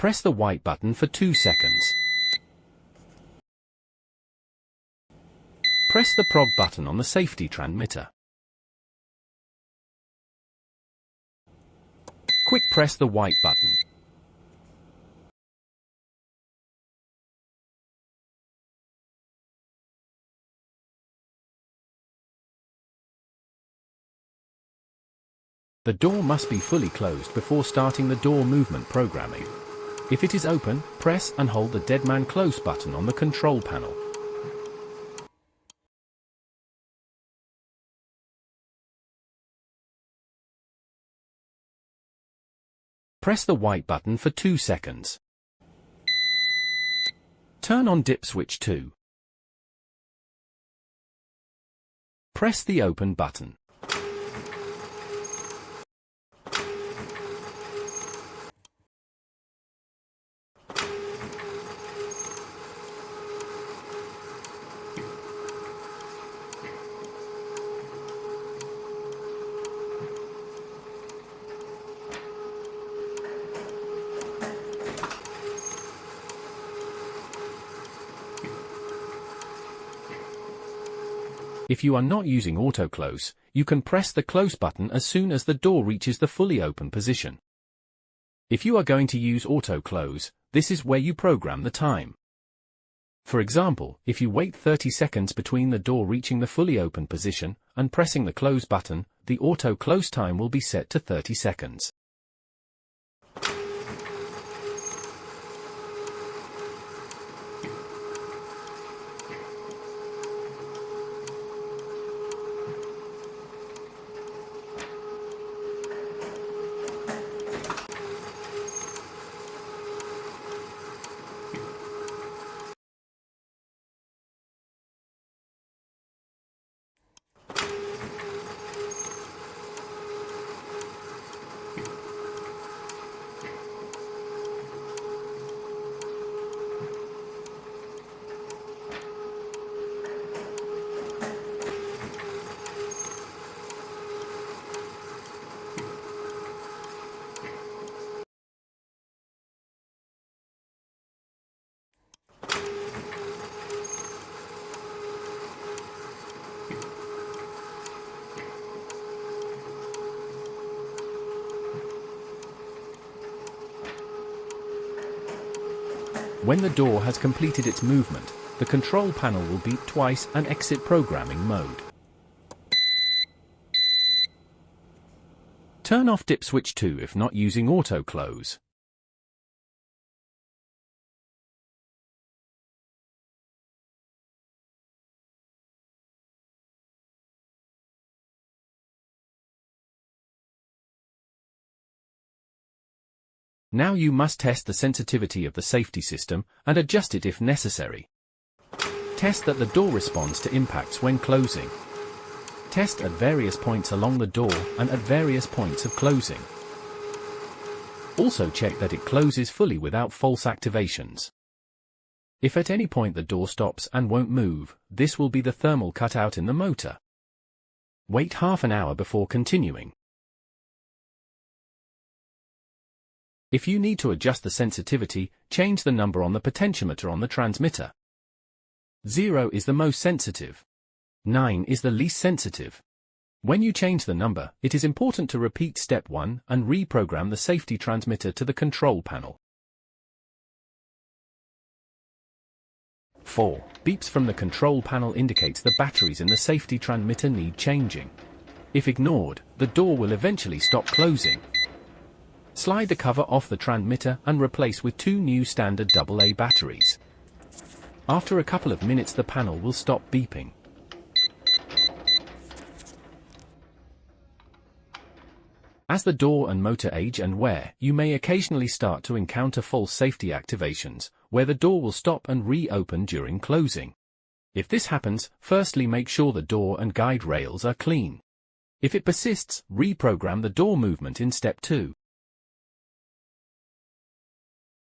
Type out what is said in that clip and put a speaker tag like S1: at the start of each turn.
S1: Press the white button for 2 seconds. Press the prog button on the safety transmitter. Quick press the white button. The door must be fully closed before starting the door movement programming. If it is open, press and hold the Dead Man Close button on the control panel. Press the white button for 2 seconds. Turn on dip switch 2. Press the open button. If you are not using auto close, you can press the close button as soon as the door reaches the fully open position. If you are going to use auto close, this is where you program the time. For example, if you wait 30 seconds between the door reaching the fully open position and pressing the close button, the auto close time will be set to 30 seconds. When the door has completed its movement, the control panel will beep twice and exit programming mode. Turn off dip switch 2 if not using auto close. Now you must test the sensitivity of the safety system and adjust it if necessary. Test that the door responds to impacts when closing. Test at various points along the door and at various points of closing. Also check that it closes fully without false activations. If at any point the door stops and won't move, this will be the thermal cutout in the motor. Wait half an hour before continuing. If you need to adjust the sensitivity, change the number on the potentiometer on the transmitter. 0 is the most sensitive. 9 is the least sensitive. When you change the number, it is important to repeat step 1 and reprogram the safety transmitter to the control panel. 4. Beeps from the control panel indicates the batteries in the safety transmitter need changing. If ignored, the door will eventually stop closing. Slide the cover off the transmitter and replace with 2 new standard AA batteries. After a couple of minutes the panel will stop beeping. As the door and motor age and wear, you may occasionally start to encounter false safety activations, where the door will stop and reopen during closing. If this happens, firstly make sure the door and guide rails are clean. If it persists, reprogram the door movement in step 2.